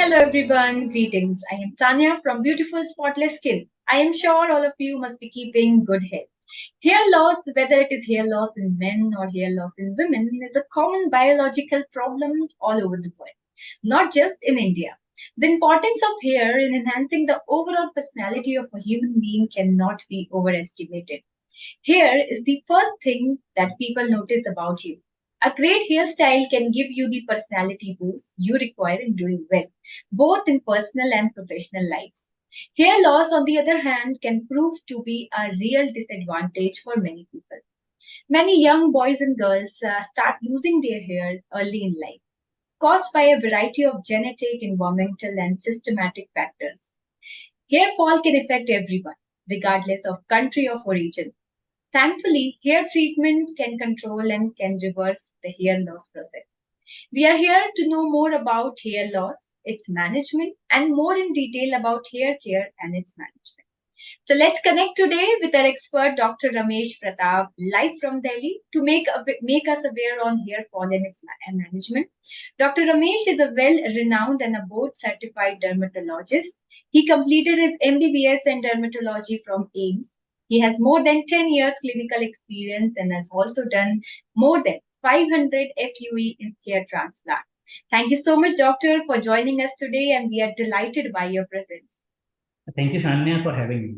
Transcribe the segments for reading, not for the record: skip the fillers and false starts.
Hello everyone, greetings. I am Tanya from beautiful Spotless Skin. I am sure all of you must be keeping good health. Hair loss, whether it is hair loss in men or hair loss in women, is a common biological problem all over the world, not just in India. The importance of hair in enhancing the overall personality of a human being cannot be overestimated. Hair is the first thing that people notice about you. A great hairstyle can give you the personality boost you require in doing well, both in personal and professional lives. Hair loss, on the other hand, can prove to be a real disadvantage for many people. Many young boys and girls start losing their hair early in life, caused by a variety of genetic, environmental, and systematic factors. Hair fall can affect everyone, regardless of country or origin. Thankfully, hair treatment can control and can reverse the hair loss process. We are here to know more about hair loss, its management, and more in detail about hair care and its management. So let's connect today with our expert, Dr. Ramesh Pratap, live from Delhi, to make us aware on hair fall and its management. Dr. Ramesh is a well-renowned and a board-certified dermatologist. He completed his MBBS in dermatology from AIIMS. He has more than 10 years clinical experience and has also done more than 500 FUE in hair transplant. Thank you so much, Doctor, for joining us today, and we are delighted by your presence. Thank you, Shania, for having me.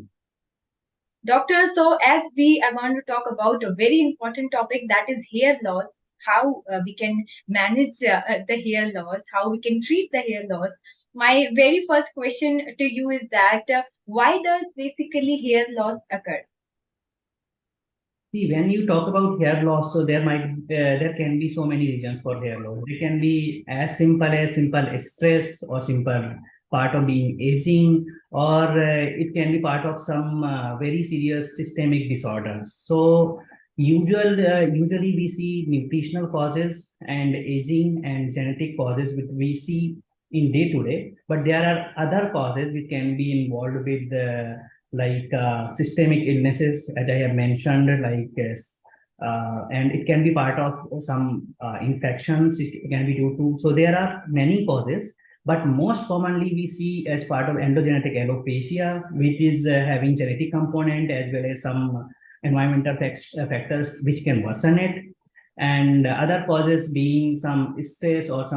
Doctor, so as we are going to talk about a very important topic, that is hair loss, how we can manage the hair loss, how we can treat the hair loss. My very first question to you is that why does basically hair loss occur? See, when you talk about hair loss, so there can be so many reasons for hair loss. It can be as simple stress or simple part of being aging, or it can be part of some very serious systemic disorders. So usually we see nutritional causes and aging and genetic causes which we see in day to day, but there are other causes which can be involved with systemic illnesses, as I have mentioned, and it can be part of some infections. It can be due to. So there are many causes, but most commonly we see as part of endogenetic alopecia, which is having genetic component as well as some environmental factors which can worsen it, and other causes being some stress or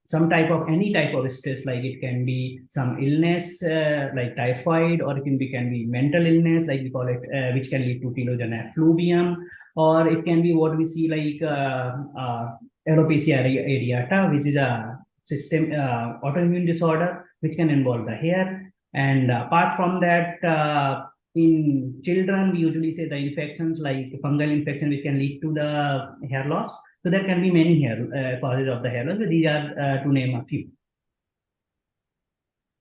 some type of any type of stress, like it can be some illness like typhoid, or it can be mental illness, like we call it, which can lead to telogen effluvium, or it can be what we see like alopecia areata, which is a system autoimmune disorder which can involve the hair. And apart from that, in children, we usually say the infections like fungal infection which can lead to the hair loss. So there can be many hair causes of the hair loss. So these are to name a few.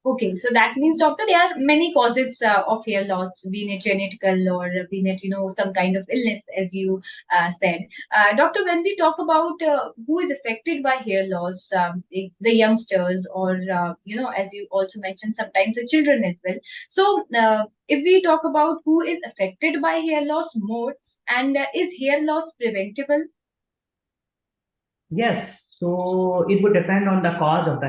Okay, so that means, doctor, there are many causes of hair loss, be it genetical or be it, some kind of illness, as you said. Doctor, when we talk about who is affected by hair loss, the youngsters or, as you also mentioned, sometimes the children as well. So if we talk about who is affected by hair loss more, and is hair loss preventable? Yes, so it would depend on the cause of the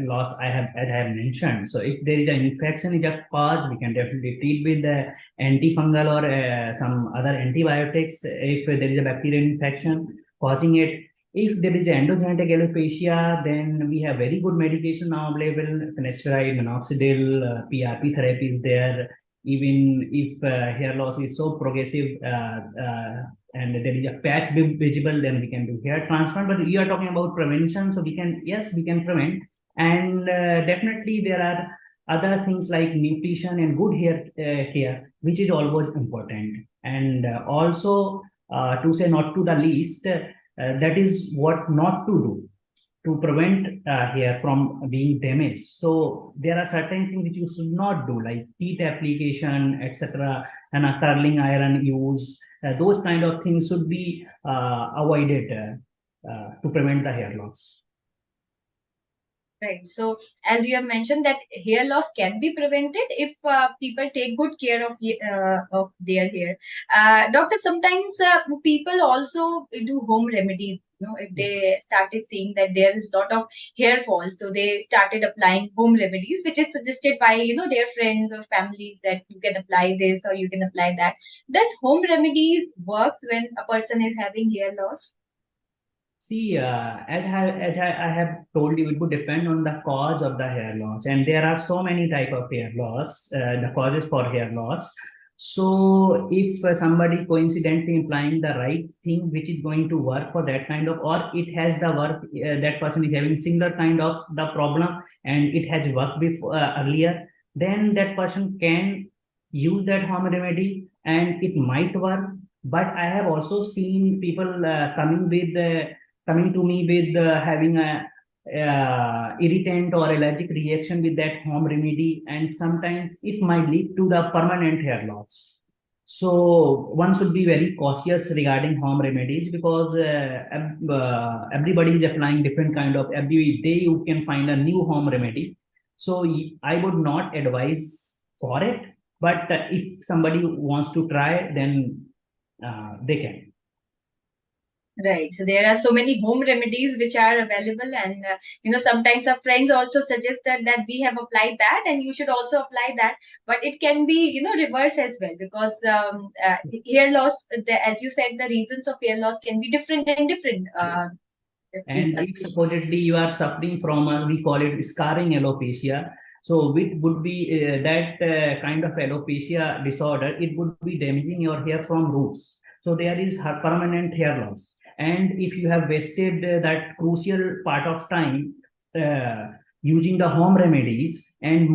loss as I have mentioned. So if there is an infection is a cause, we can definitely treat with the antifungal or some other antibiotics. If there is a bacterial infection causing it, if there is endogenetic alopecia, then we have very good medication now available: finasteride, minoxidil, PRP therapy is there. Even if hair loss is so progressive, and there is a patch visible, then we can do hair transplant. But you are talking about prevention, so yes, we can prevent. And definitely there are other things like nutrition and good hair care, which is always important. And also, to say not to the least, that is what not to do to prevent hair from being damaged. So there are certain things which you should not do, like heat application, etc., and a curling iron use. Those kind of things should be avoided to prevent the hair loss. Right. So, as you have mentioned, that hair loss can be prevented if people take good care of their hair. Doctor, sometimes people also do home remedies. You know, if they started seeing that there is a lot of hair fall, so they started applying home remedies, which is suggested by their friends or families that you can apply this or you can apply that. Does home remedies works when a person is having hair loss? See, as I have told you, it would depend on the cause of the hair loss, and there are so many type of hair loss, the causes for hair loss. So, if somebody coincidentally implying the right thing, which is going to work for that kind of, or it has the work, that person is having similar kind of the problem, and it has worked before earlier, then that person can use that home remedy, and it might work. But I have also seen people coming to me with having a irritant or allergic reaction with that home remedy, and sometimes it might lead to the permanent hair loss. So one should be very cautious regarding home remedies, because everybody is applying different kind of, every day you can find a new home remedy. So I would not advise for it, but if somebody wants to try, then they can. Right. So there are so many home remedies which are available, and sometimes our friends also suggested that we have applied that, and you should also apply that. But it can be reverse as well, because hair loss, as you said, the reasons of hair loss can be different and different Yes. And people. if supposedly you are suffering from, we call it scarring alopecia, so it would be that kind of alopecia disorder, it would be damaging your hair from roots. So there is permanent hair loss. And if you have wasted that crucial part of time uh, using the home remedies, and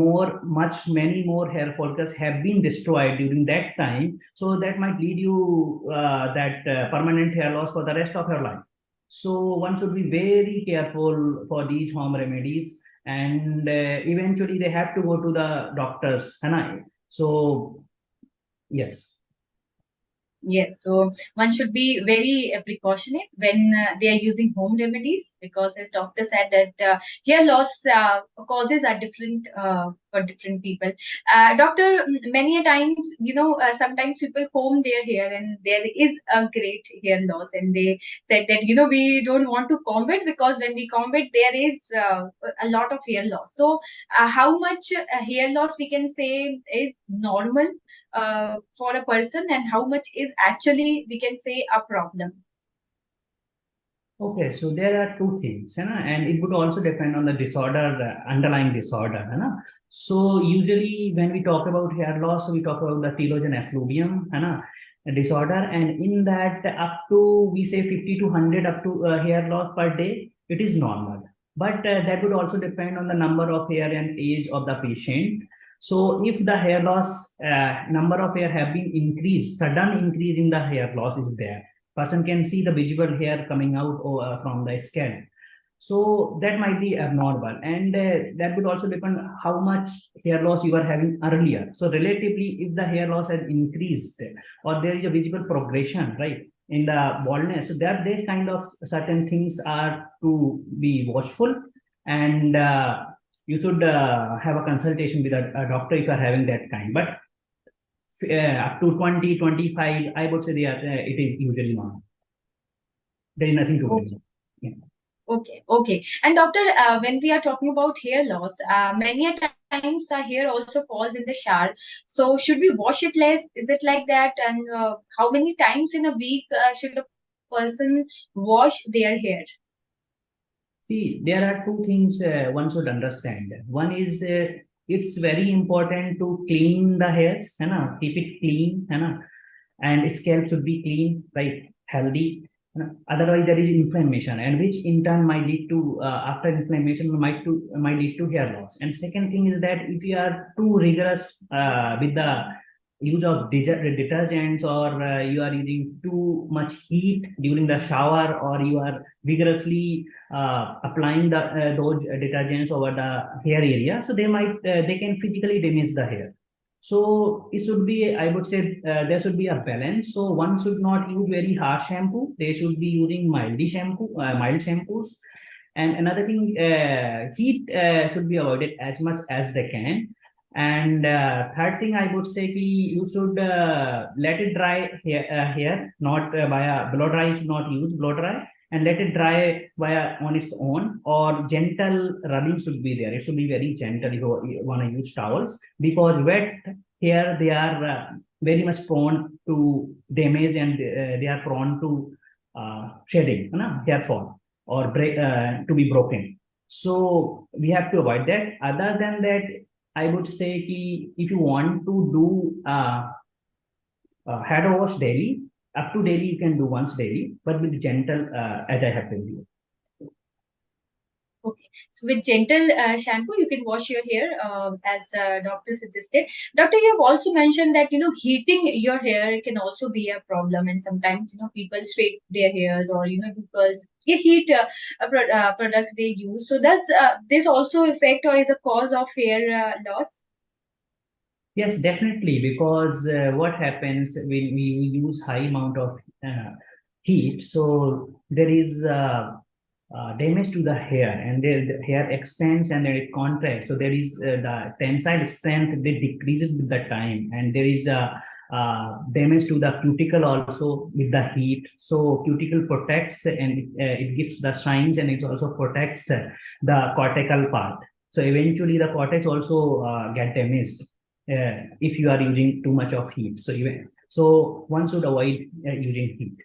many more hair follicles have been destroyed during that time, so that might lead you that permanent hair loss for the rest of your life. So one should be very careful for these home remedies, and eventually they have to go to the doctors. So yes. Yes, so one should be very precautionate when they are using home remedies, because, as doctor said, that hair loss causes are different for different people. Doctor, many a times, sometimes people comb their hair and there is a great hair loss, and they said that we don't want to comb it, because when we comb it, there is a lot of hair loss. So, how much hair loss we can say is normal for a person, and how much is actually, we can say, a problem? Okay, so there are two things, and it would also depend on the disorder, underlying disorder. So usually when we talk about hair loss, we talk about the telogen effluvium disorder, and in that up to, we say, 50 to 100 up to hair loss per day, it is normal. But that would also depend on the number of hair and age of the patient. So if the hair loss, number of hair have been increased, sudden increase in the hair loss is there, person can see the visible hair coming out from the scalp, so that might be abnormal. And that would also depend how much hair loss you are having earlier. So relatively, if the hair loss has increased, or there is a visible progression, right, in the baldness, so that these kind of certain things are to be watchful. And you should have a consultation with a doctor if you are having that kind. But up to 20, 25, I would say it is usually normal. There is nothing to worry Okay. about. Yeah. Okay. And doctor, when we are talking about hair loss, many a times our hair also falls in the shower. So should we wash it less? Is it like that? And how many times in a week should a person wash their hair? See, there are two things one should understand. One is it's very important to clean the hairs, keep it clean, and scalp should be clean, right, healthy. Otherwise, there is inflammation, and which in turn might lead to, after inflammation, might lead to hair loss. And second thing is that if you are too rigorous with the use of detergents, or you are using too much heat during the shower, or you are vigorously applying those detergents over the hair area, so they can physically damage the hair. So it should be, I would say, there should be a balance. So one should not use very harsh shampoo. They should be using mild shampoos, And another thing, heat should be avoided as much as they can. And third thing I would say, you should let it dry here, not via blow dry. You should not use blow dry, and let it dry via on its own, or gentle rubbing should be there. It should be very gentle if you want to use towels, because wet here they are very much prone to damage, and they are prone to shedding, hair fall, or break to be broken. So we have to avoid that. Other than that, I would say if you want to do head wash daily, up to daily you can do once daily, but with gentle, as I have told you. Okay, so with gentle shampoo, you can wash your hair as doctor suggested. Doctor, you have also mentioned that heating your hair can also be a problem, and sometimes people straight their hairs, or because the heat products they use. So does this also affect or is a cause of hair loss? Yes, definitely, because what happens when we use high amount of uh, heat, so there is damage to the hair, and the hair expands and then it contracts. So there is the tensile strength that decreases with the time, and there is damage to the cuticle also with the heat. So cuticle protects, and it gives the shines, and it also protects the cortical part. So eventually the cortex also get damaged if you are using too much of heat. So one should avoid using heat.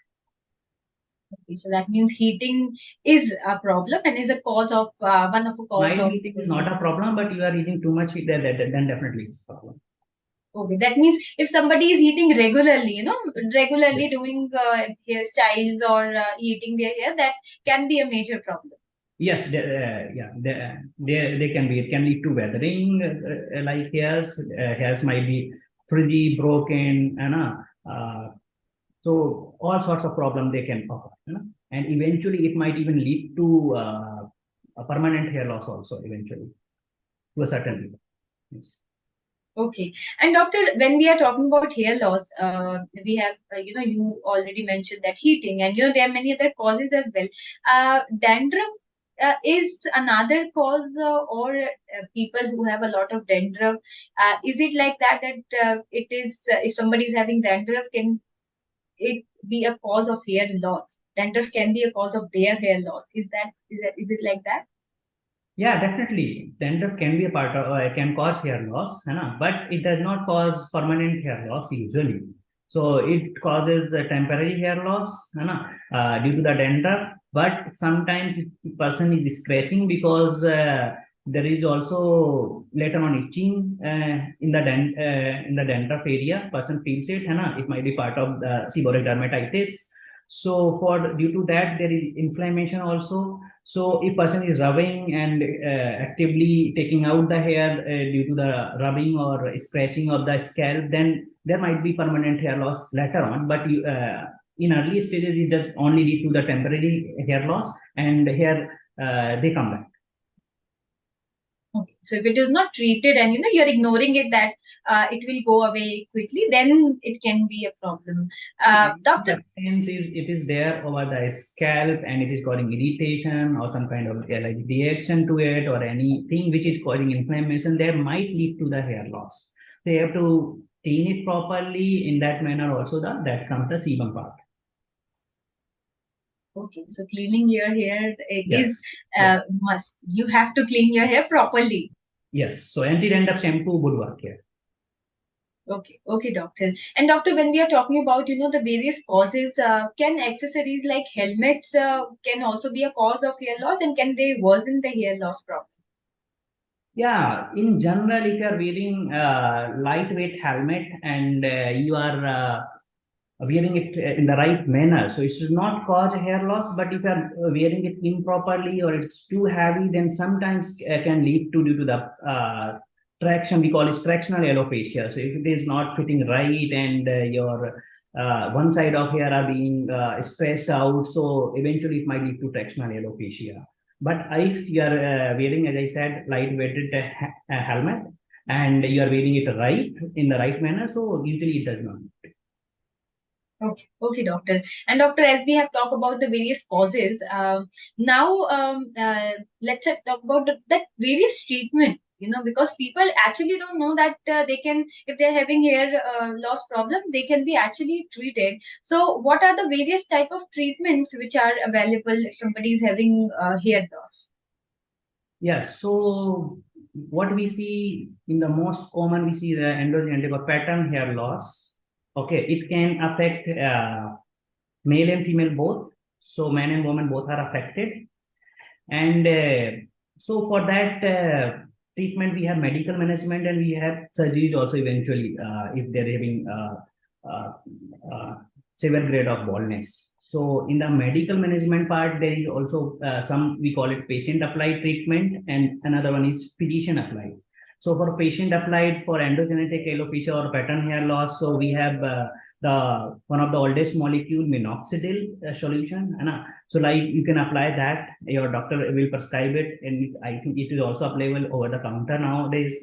Okay, so that means heating is a problem and is a cause of one of the cause Mild of. heating is not a problem, but you are using too much heat, then definitely it's a problem. Okay, that means if somebody is eating regularly, Yes. regularly doing hairstyles or eating their hair, that can be a major problem. Yes, yeah, they can be. It can lead to weathering, like hairs might be frizzy, broken, so all sorts of problem they can occur, and eventually it might even lead to a permanent hair loss also eventually to a certain level. Yes. Okay. And doctor, when we are talking about hair loss, we have, you already mentioned that heating, and there are many other causes as well. Dandruff is another cause, or people who have a lot of dandruff. Is it like that it is if somebody is having dandruff, can it be a cause of hair loss? Dandruff can be a cause of their hair loss. Is it like that? Yeah, definitely. Dandruff can be a part of, can cause hair loss, but it does not cause permanent hair loss usually. So it causes a temporary hair loss, due to the dandruff. But sometimes if the person is scratching, because there is also later on itching in the dandruff area. Person feels it, it might be part of the seborrheic dermatitis. So for due to that, there is inflammation also. So if person is rubbing and actively taking out the hair due to the rubbing or scratching of the scalp, then there might be permanent hair loss later on. But in early stages, it does only lead to the temporary hair loss, and hair they come back. Okay. So if it is not treated and you're ignoring it, that it will go away quickly, then it can be a problem. Doctor. Since it is there over the scalp and it is causing irritation or some kind of like reaction to it, or anything which is causing inflammation, there might lead to the hair loss. They have to clean it properly. In that manner, also that comes the sebum part. Okay, so cleaning your hair is Yes. Yes. must. You have to clean your hair properly. Yes. So anti-dandruff shampoo would work here. Okay, okay, doctor. And doctor, when we are talking about the various causes, can accessories like helmets can also be a cause of hair loss, and can they worsen the hair loss problem? Yeah, in general, if you are wearing lightweight helmet, and you are wearing it in the right manner, so it should not cause hair loss. But if you are wearing it improperly or it's too heavy, then sometimes can lead to, due to the traction, we call it tractional alopecia. So if it is not fitting right, and your one side of hair are being stretched out, so eventually it might lead to tractional alopecia. But if you are wearing, as I said, light-weighted helmet, and you are wearing it right in the right manner, so usually it does not. Okay, doctor. And doctor, as we have talked about the various causes, now let's talk about that various treatment. Because people actually don't know that they can, if they're having hair loss problem, they can be actually treated. So, what are the various type of treatments which are available if somebody is having hair loss? Yeah, so what we see in the most common, we see the androgenetic or pattern hair loss. Okay, it can affect male and female both. So man and woman both are affected. And so for that treatment, we have medical management and we have surgeries also eventually if they're having uh, uh, severe grade of baldness. So in the medical management part, there is also some, we call it patient applied treatment, and another one is physician applied. So for patient applied for androgenetic alopecia or pattern hair loss, so we have the one of the oldest molecule minoxidil solution, so like you can apply that, your doctor will prescribe it, and I think it is also available over the counter nowadays.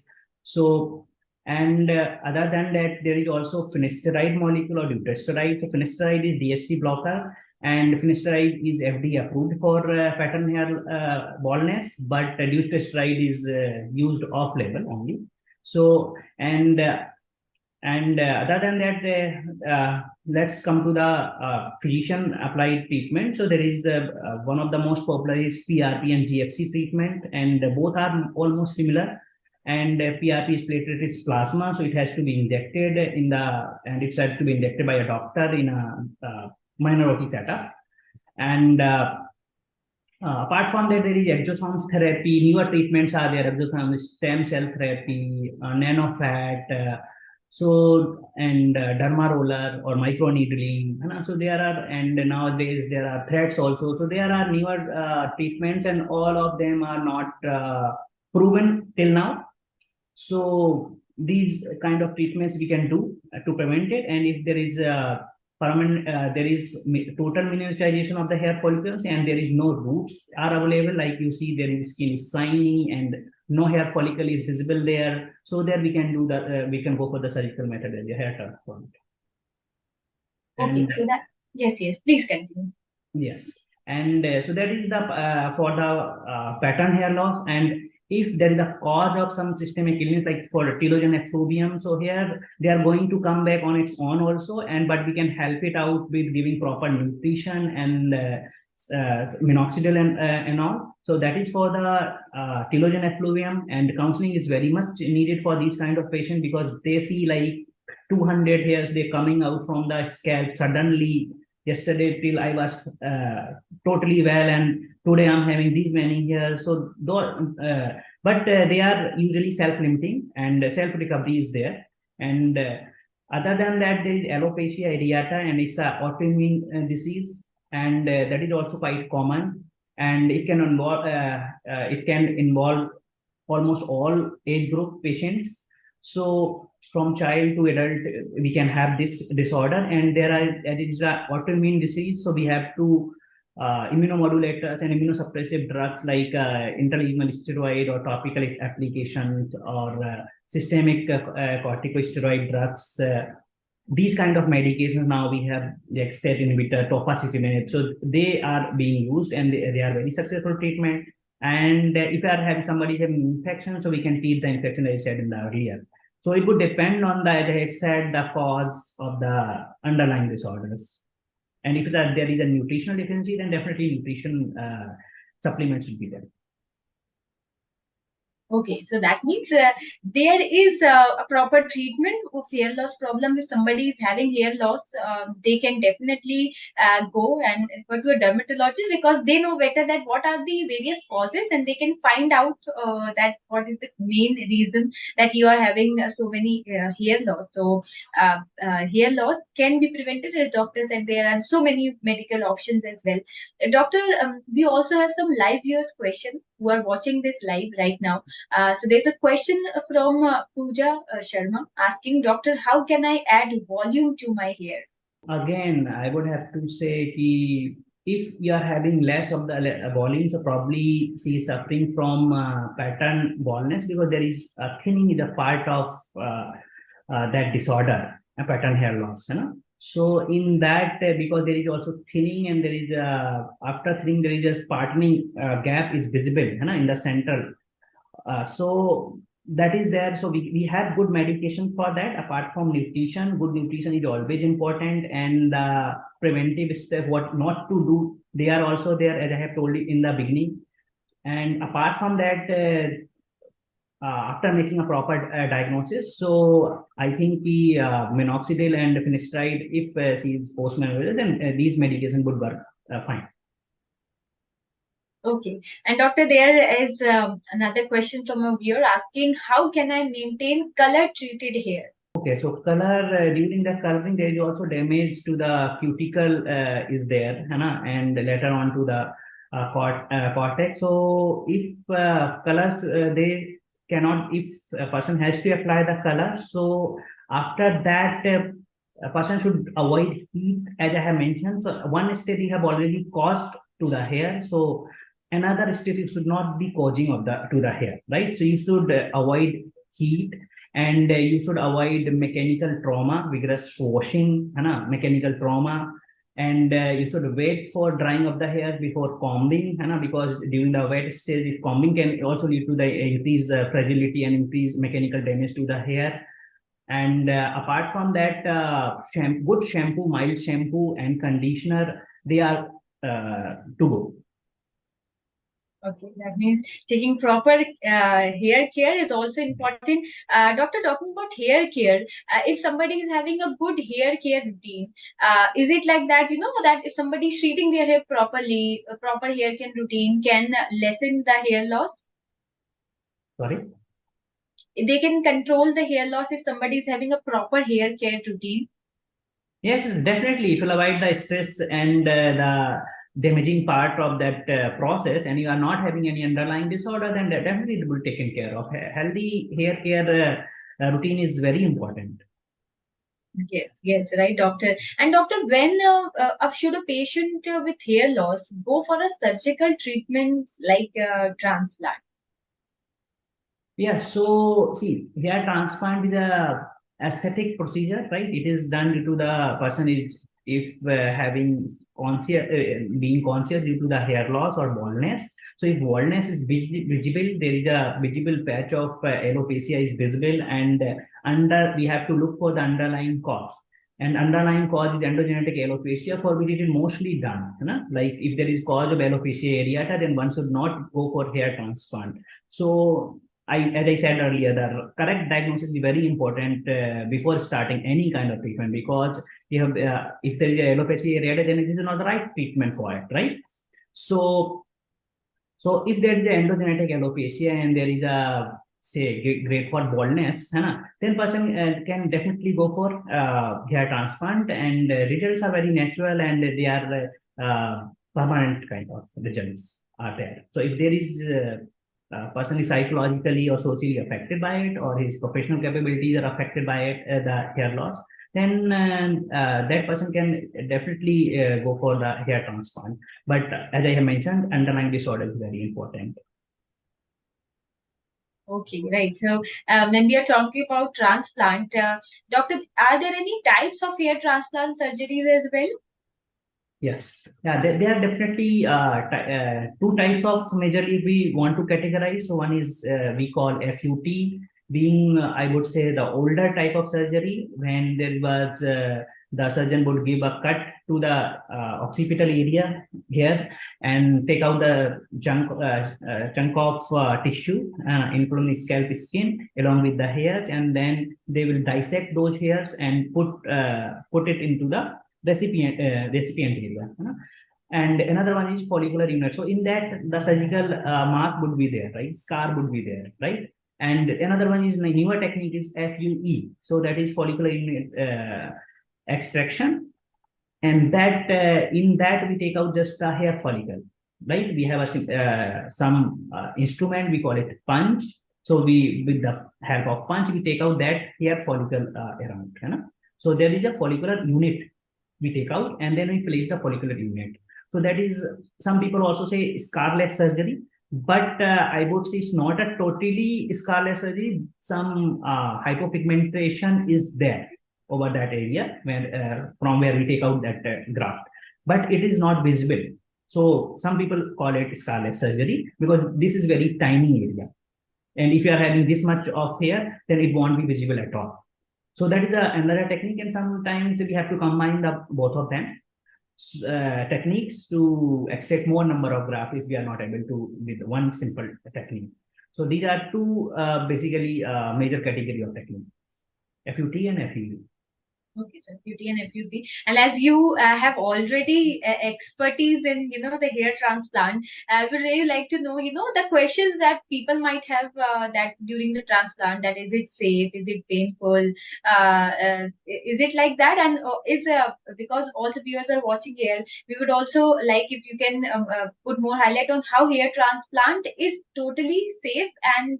So, and other than that, there is also finasteride molecule or dutasteride. So finasteride is DST blocker, and finasteride is FDA approved for pattern hair baldness, but dutasteride is used off label only. So, and other than that, let's come to the physician applied treatment. So there is one of the most popular is PRP and GFC treatment, and both are almost similar. And PRP is platelet-rich plasma, so it has to be injected and it's had to be injected by a doctor in a minority setup. And apart from that, there is exosomes therapy. Newer treatments are there: exosomes, stem cell therapy, nanofat, and derma roller or microneedling. So there are, and nowadays there are threads also. So there are newer treatments, and all of them are not proven till now. So these kind of treatments we can do to prevent it, and if there is a permanent, there is total miniaturization of the hair follicles, and there is no roots are available. Like you see, there is skin is shiny and no hair follicle is visible there. So there we can do that. We can go for the surgical method as a hair transplant. Okay, And so that, yes, please continue. yes, and so that is the for the pattern hair loss. And if there is a cause of some systemic illness like for telogen effluvium, so here they are going to come back on its own also, and but we can help it out with giving proper nutrition and minoxidil and all. So that is for the telogen effluvium, and counseling is very much needed for these kind of patients because they see like 200 hairs they coming out from the scalp suddenly. Yesterday till I was totally well, and today I'm having these many here. So though, but they are usually self-limiting, and self-recovery is there. And other than that, there is alopecia areata, and it's a autoimmune disease, and that is also quite common. And it can involve almost all age group patients. So from child to adult, we can have this disorder, and there is the autoimmune disease. So we have to immunomodulators and immunosuppressive drugs like intraluminal steroid or topical applications or systemic corticosteroid drugs. These kind of medications now we have the extet inhibitor, tofacitinib. So they are being used, and they are very successful treatment. And if you are having somebody having infection, so we can treat the infection as I said in the earlier. So it would depend on the, as I said, the cause of the underlying disorders. And if there is a nutritional deficiency, then definitely nutrition supplements should be there. Okay, so that means there is a proper treatment of hair loss problem. If somebody is having hair loss, they can definitely go and go to a dermatologist because they know better that what are the various causes, and they can find out that what is the main reason that you are having so many hair loss. So hair loss can be prevented, as doctor said. There are so many medical options as well. Doctor, we also have some live viewers question who are watching this live right now. So there's a question from Pooja Sharma asking, Doctor, how can I add volume to my hair? Again, I would have to say if you are having less of the volume, so probably she is suffering from pattern baldness because there is a thinning is a part of that disorder, a pattern hair loss. You know? So in that, because there is also thinning and there is after thinning there is a sparkling gap is visible, in the central. So that is there. So we have good medication for that. Apart from nutrition, good nutrition is always important, and preventive step, what not to do, they are also there, as I have told you in the beginning. And apart from that, after making a proper diagnosis, so I think the minoxidil and finasteride, if she is postmenopausal, then these medication would work fine. Okay. And doctor, there is another question from a viewer asking, how can I maintain color treated hair? Okay, so color during the coloring, there is also damage to the cuticle is there, and later on to the cortex. So if colors they cannot, if a person has to apply the color, so after that a person should avoid heat, as I have mentioned. So one state you have already caused to the hair, so another state you should not be causing of the to the hair, right? So you should avoid heat, and you should avoid mechanical trauma, vigorous washing, mechanical trauma, and you should wait for drying of the hair before combing, because during the wet stage, combing can also lead to the increased fragility and increased mechanical damage to the hair. And apart from that, good shampoo, mild shampoo, and conditioner, they are to go. Okay, that means taking proper hair care is also important. Doctor, talking about hair care, if somebody is having a good hair care routine, is it like that, that if somebody is treating their hair properly, a proper hair care routine can lessen the hair loss? Sorry. They can control the hair loss if somebody is having a proper hair care routine. Yes, it's definitely. It will avoid the stress and the damaging part of that process, and you are not having any underlying disorder, then definitely it will be taken care of. Healthy hair care routine is very important. Yes, yes, right, doctor. And doctor, when should a patient with hair loss go for a surgical treatment like transplant? Yeah, so see, hair transplant is a aesthetic procedure, right? It is done due to the person is if having conscious being conscious due to the hair loss or baldness. So if baldness is visible, there is a visible patch of alopecia is visible, and under we have to look for the underlying cause. And underlying cause is endogenetic alopecia, for which it is mostly done. Like if there is cause of alopecia areata, then one should not go for hair transplant. So as I said earlier, the correct diagnosis is very important before starting any kind of treatment, because you have, if there is a alopecia areata, then it is not the right treatment for it, right? So, so if there is a endogenetic alopecia and there is a say grade for baldness, then person can definitely go for hair transplant, and results are very natural, and they are permanent kind of results are there. So if there is person is psychologically or socially affected by it, or his professional capabilities are affected by it, the hair loss, then that person can definitely go for the hair transplant. But as I have mentioned, underlying disorder is very important. Okay, right. So when we are talking about transplant, doctor, are there any types of hair transplant surgeries as well? Yes, yeah, there are definitely two types of majorly we want to categorize. So one is we call FUT, being I would say the older type of surgery, when there was the surgeon would give a cut to the occipital area here and take out the chunk of tissue, including scalp skin along with the hairs, and then they will dissect those hairs and put it into the recipient area. And another one is follicular unit. So in that, the surgical mark would be there, right? Scar would be there, right? And another one is my newer technique is FUE. So that is follicular unit extraction, and that in that we take out just the hair follicle, right? We have a some instrument, we call it punch. So we, with the help of punch, we take out that hair follicle around. So there is a follicular unit we take out, and then we place the follicular unit. So that is, some people also say scarlet surgery, but I would say it's not a totally scarlet surgery. Some hypopigmentation is there. over that area where from where we take out that graft, but it is not visible. So some people call it scarlet surgery because this is very tiny area, and if you are having this much of hair, then it won't be visible at all. So that is another technique, and sometimes we have to combine the both of them techniques to extract more number of graph if we are not able to with one simple technique. So these are two basically major category of technique: FUT and FEU. Okay, so FUT and FUC. And as you have already expertise in, the hair transplant, I would really like to know, the questions that people might have that during the transplant, that is it safe? Is it painful? Is it like that? And because all the viewers are watching here, we would also like if you can put more highlight on how hair transplant is totally safe and,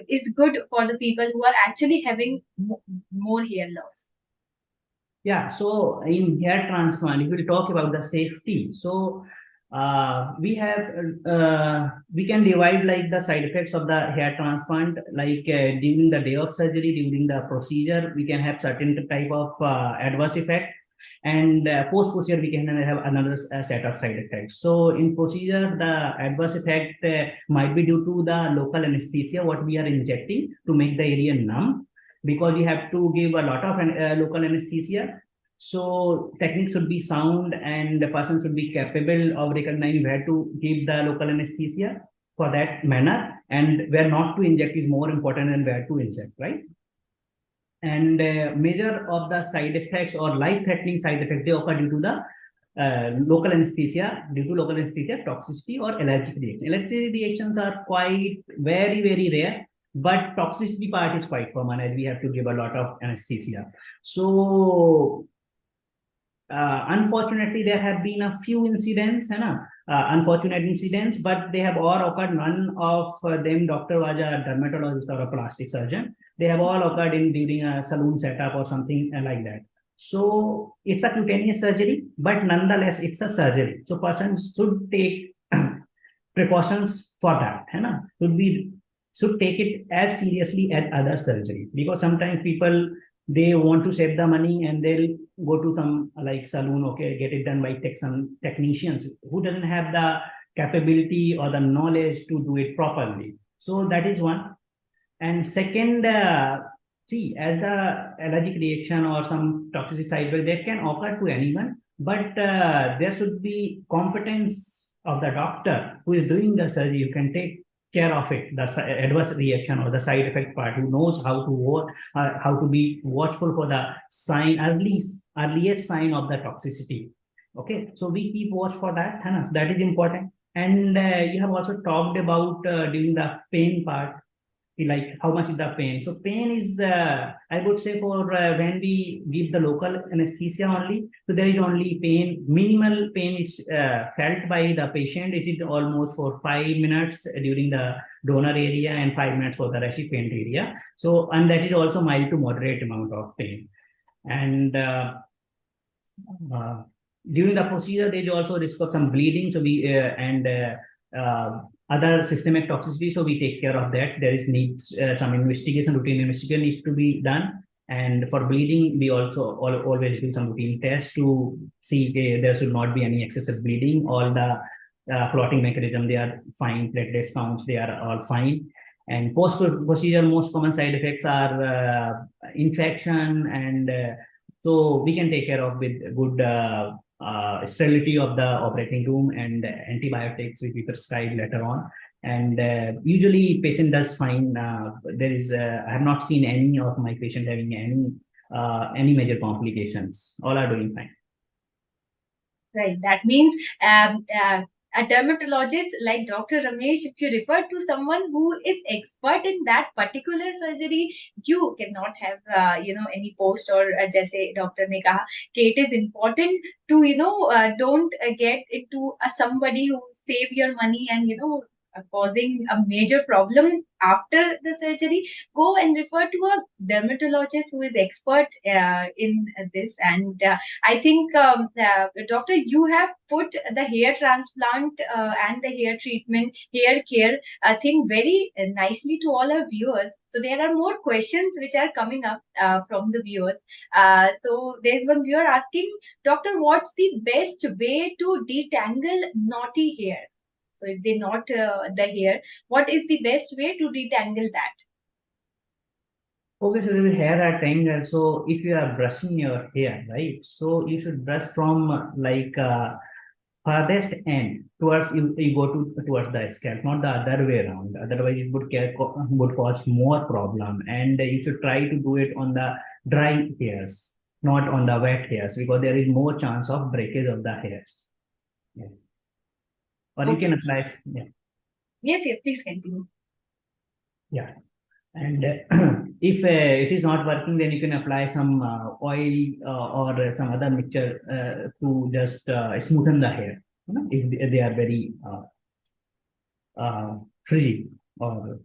is good for the people who are actually having more hair loss. Yeah, so in hair transplant, if we talk about the safety, so we can divide like the side effects of the hair transplant, like during the day of surgery, during the procedure, we can have certain type of adverse effect, and post procedure we can have another set of side effects. So in procedure, the adverse effect might be due to the local anesthesia what we are injecting to make the area numb, because you have to give a lot of local anesthesia. So technique should be sound, and the person should be capable of recognizing where to give the local anesthesia for that manner, and where not to inject is more important than where to inject, right? And major of the side effects or life-threatening side effects, they occur due to the local anesthesia, toxicity or allergic reaction. Allergic reactions are quite very rare, but toxicity part is quite common, and we have to give a lot of anesthesia. So unfortunately, there have been a few incidents, unfortunate incidents, but they have all occurred. None of them doctor was a dermatologist or a plastic surgeon. They have all occurred in during a saloon setup or something like that. So it's a cutaneous surgery, but nonetheless, it's a surgery. So person should take precautions for that. Should take it as seriously as other surgery, because sometimes people, they want to save the money and they'll go to some like saloon, okay, get it done by some technicians who doesn't have the capability or the knowledge to do it properly. So that is one. And second, see, as the allergic reaction or some toxic side effect that can occur to anyone, but there should be competence of the doctor who is doing the surgery, you can take care of it, the adverse reaction or the side effect part, who knows how to be watchful for the sign, at least earliest sign of the toxicity. Okay, so we keep watch for that, that is important. And you have also talked about during the pain part, like how much is the pain. So pain is I would say for when we give the local anesthesia only, so there is only pain, minimal pain is felt by the patient. It is almost for 5 minutes during the donor area and 5 minutes for the recipient area. So, and that is also mild to moderate amount of pain. And uh, during the procedure, there is also risk of some bleeding. So we and other systemic toxicity. So we take care of that. There is needs some investigation, routine investigation needs to be done. And for bleeding, we also always do some routine tests to see there should not be any excessive bleeding. All the clotting mechanism, they are fine. Platelets counts, they are all fine. And post procedure, most common side effects are infection, and so we can take care of with good sterility of the operating room and antibiotics which we prescribe later on. And usually patient does fine. I have not seen any of my patient having any major complications. All are doing fine. Right. That means a dermatologist like Dr. Ramesh, if you refer to someone who is expert in that particular surgery, you cannot have, any post or jaise doctor ne kaha, it is important to, don't get into somebody who save your money and, causing a major problem after the surgery, go and refer to a dermatologist who is expert in this. And I think, doctor, you have put the hair transplant and the hair treatment, hair care thing very nicely to all our viewers. So there are more questions which are coming up from the viewers. So there's one viewer asking, doctor, what's the best way to detangle knotty hair? So if they knot the hair, what is the best way to detangle that? Okay, so the hair are tangled. So if you are brushing your hair, right? So you should brush from farthest end towards you go to towards the scalp, not the other way around. Otherwise, it would cause more problem. And you should try to do it on the dry hairs, not on the wet hairs, because there is more chance of breakage of the hairs. Yeah. Or you can Okay. apply. Yeah. Yes, yes, please continue. Yeah. And if it is not working, then you can apply some oil or some other mixture to just smoothen the hair. You know, if they are very frizzy or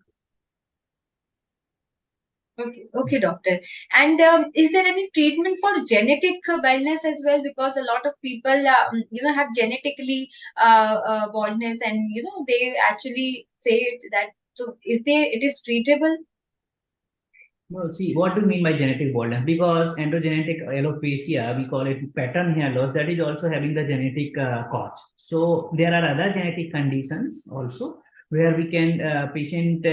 Okay, okay, doctor. And is there any treatment for genetic baldness as well? Because a lot of people, have genetically baldness, and they actually say it that. So, it is treatable? no, see, what do you mean by genetic baldness? Because androgenetic alopecia, we call it pattern hair loss, that is also having the genetic cause. So there are other genetic conditions also where we can patient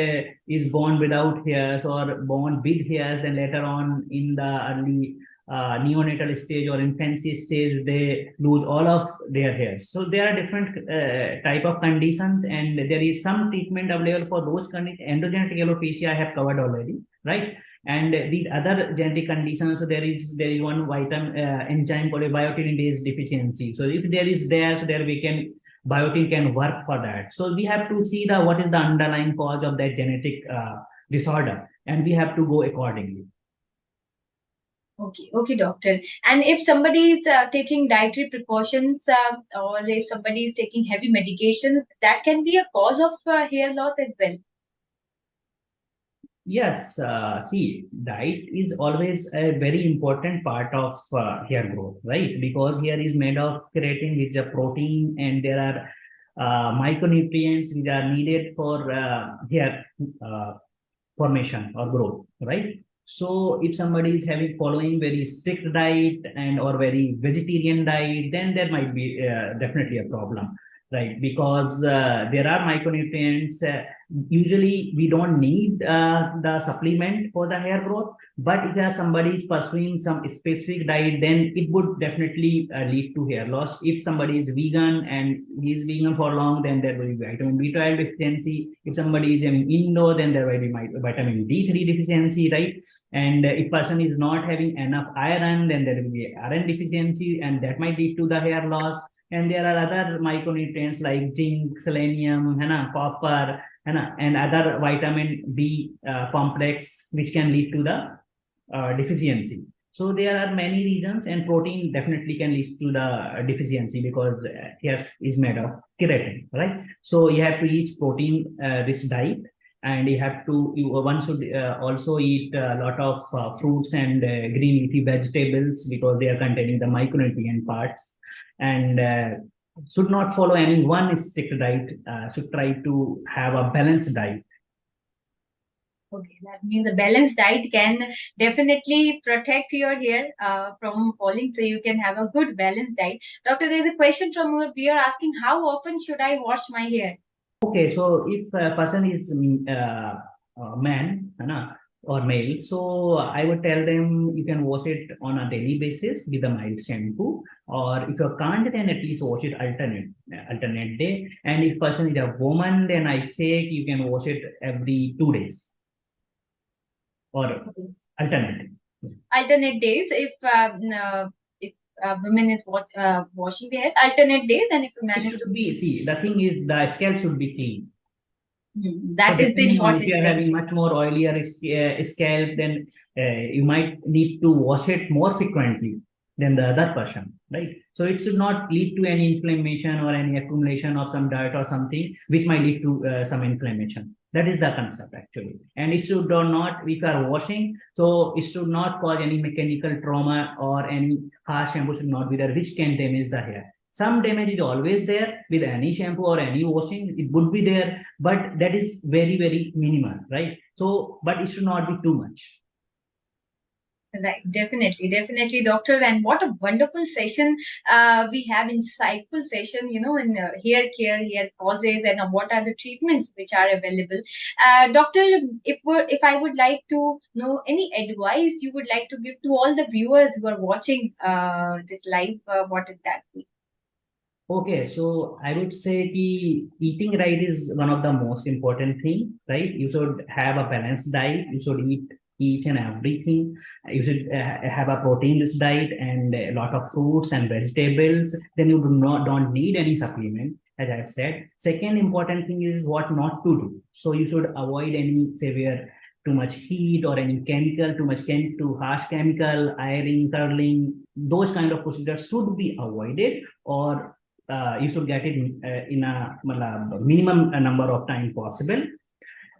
is born without hairs or born with hairs, and later on in the early neonatal stage or infancy stage they lose all of their hairs. So there are different type of conditions, and there is some treatment available for those conditions. Androgenetic alopecia I have covered already, right? And these other genetic conditions, so there is one vitamin enzyme called a biotinidase deficiency. So if there is there, so there we can biotin can work for that. So we have to see the what is the underlying cause of that genetic disorder, and we have to go accordingly. Okay, okay, doctor. And if somebody is taking dietary precautions, or if somebody is taking heavy medication, that can be a cause of hair loss as well. Yes, see, diet is always a very important part of hair growth, right? Because hair is made of keratin, which is a protein, and there are micronutrients which are needed for hair formation or growth, right? So if somebody is having following very strict diet and or very vegetarian diet, then there might be definitely a problem, right? Because there are micronutrients. Usually we don't need the supplement for the hair growth, but if there somebody is pursuing some specific diet, then it would definitely lead to hair loss. If somebody is vegan and he is vegan for long, then there will be vitamin B12 deficiency. If somebody is having Indo, then there will be vitamin D3 deficiency, right? And if person is not having enough iron, then there will be iron deficiency, and that might lead to the hair loss. And there are other micronutrients like zinc, selenium, copper, and other vitamin B complex, which can lead to the deficiency. So there are many reasons, and protein definitely can lead to the deficiency because hair is made of keratin, right? So you have to eat protein rich diet, and one should also eat a lot of fruits and green leafy vegetables because they are containing the micronutrient parts, and should not follow any one strict diet. Should try to have a balanced diet. Okay, that means a balanced diet can definitely protect your hair from falling, so you can have a good balanced diet. Doctor, there is a question from our viewer asking, how often should I wash my hair? Okay, so if a person is a man, or male, so I would tell them you can wash it on a daily basis with a mild shampoo, or if you can't, then at least wash it alternate day. And if person is a woman, then I say you can wash it every 2 days or Okay. alternate. Alternate days, if women is washing their hair, alternate days, and if a It man is should be, see, the thing is the scalp should be clean. So that is the depending on if you important are thing. having much more oilier scalp, then you might need to wash it more frequently. than the other person, right? So it should not lead to any inflammation or any accumulation of some dirt or something which might lead to some inflammation. That is the concept actually. And it should not, if you are washing, so it should not cause any mechanical trauma or any harsh shampoo should not be there, which can damage the hair. Some damage is always there with any shampoo or any washing, it would be there, but that is very, very minimal, right? So, but it should not be too much. Right, definitely, definitely, doctor. And what a wonderful session we have, insightful session, in hair care, hair causes, and what are the treatments which are available. Doctor, if I would like to know any advice you would like to give to all the viewers who are watching this live, what would that be? Okay, so I would say the eating right is one of the most important thing, right? You should have a balanced diet. You should eat each and everything. You should have a protein-rich diet and a lot of fruits and vegetables. Then you don't need any supplement, as I said. Second important thing is what not to do. So you should avoid any severe too much heat or any chemical, too harsh chemical, ironing, curling. Those kind of procedures should be avoided, or you should get it in a minimum number of time possible.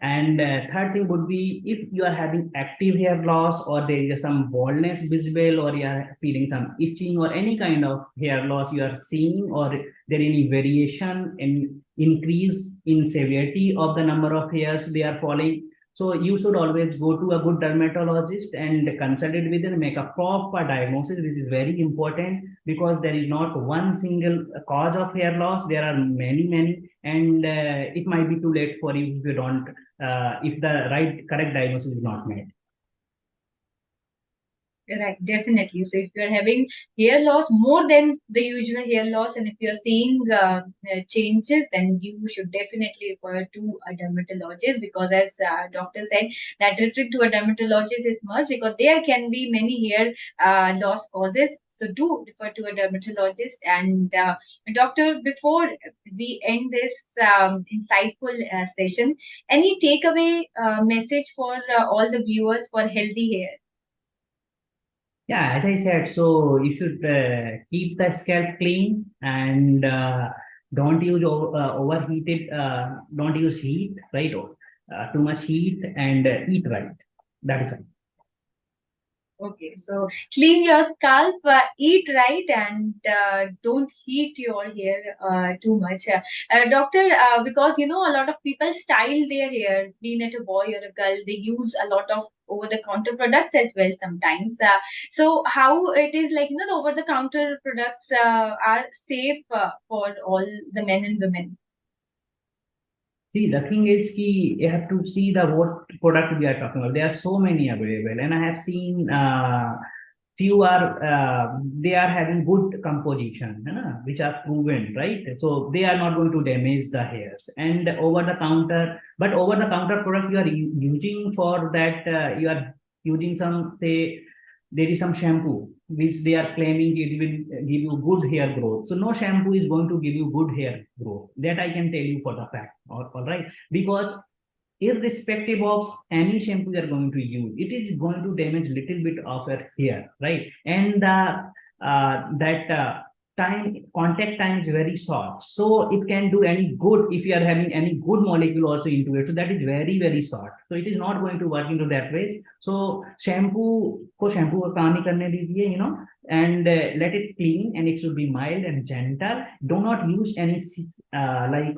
And third thing would be if you are having active hair loss or there is some baldness visible or you are feeling some itching or any kind of hair loss you are seeing, or there any variation in increase in severity of the number of hairs they are falling, so you should always go to a good dermatologist and consult it with them, make a proper diagnosis, which is very important because there is not one single cause of hair loss. There are many, many, and it might be too late for you if you don't, if the correct diagnosis is not made. Right, definitely. So if you're having hair loss more than the usual hair loss, and if you're seeing changes, then you should definitely refer to a dermatologist, because as doctor said, that referring to a dermatologist is must, because there can be many hair loss causes. So do refer to a dermatologist. And doctor, before we end this insightful session, any takeaway message for all the viewers for healthy hair? Yeah, as I said, so you should keep the scalp clean and don't use overheated, don't use heat, right? Too much heat, and eat right. That is all. Okay, so clean your scalp, eat right, and don't heat your hair too much. Doctor, because a lot of people style their hair, being it a boy or a girl, they use a lot of over the counter products as well sometimes. So, how it is like, the over the counter products are safe for all the men and women? See, the thing is, ki, you have to see the what product we are talking about. There are so many available, and I have seen few are they are having good composition, which are proven, right? So they are not going to damage the hairs. And over the counter, but over the counter product you are using for that, you are using some, say there is some shampoo which they are claiming it will give you good hair growth. So no shampoo is going to give you good hair growth. That I can tell you for the fact. All right, because irrespective of any shampoo you are going to use, it is going to damage little bit of your hair, right? And that time contact time is very short, so it can do any good if you are having any good molecule also into it. So that is very, very short. So it is not going to work into that way. So shampoo को काम नहीं करने दीजिए, and let it clean, and it should be mild and gentle. Do not use any like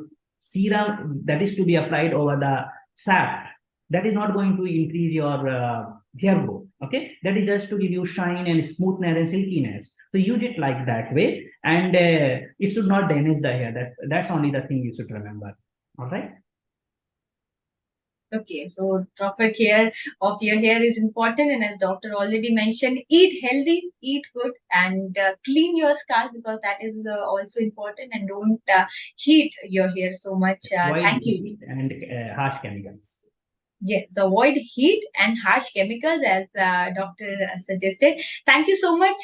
serum that is to be applied over the sap. That is not going to increase your hair growth. Okay, that is just to give you shine and smoothness and silkiness. So use it like that way, and it should not damage the hair. That's only the thing you should remember. All right. Okay, so proper care of your hair is important, and as doctor already mentioned, eat healthy, eat good, and clean your scalp, because that is also important. And don't heat your hair so much. Avoid Thank you. heat and harsh chemicals. Yes, avoid heat and harsh chemicals as doctor suggested. Thank you so much,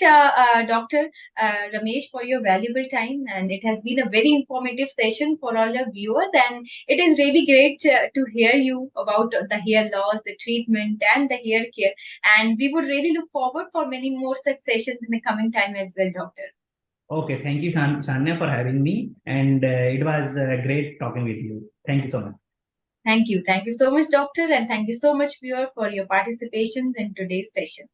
Dr. Ramesh, for your valuable time. And it has been a very informative session for all your viewers. And it is really great to hear you about the hair loss, the treatment, and the hair care. And we would really look forward for many more such sessions in the coming time as well, Doctor. Okay, thank you, Sanya, for having me, and it was great talking with you. Thank you so much. Thank you. Thank you so much, Doctor. And thank you so much, viewer, for your participation in today's session.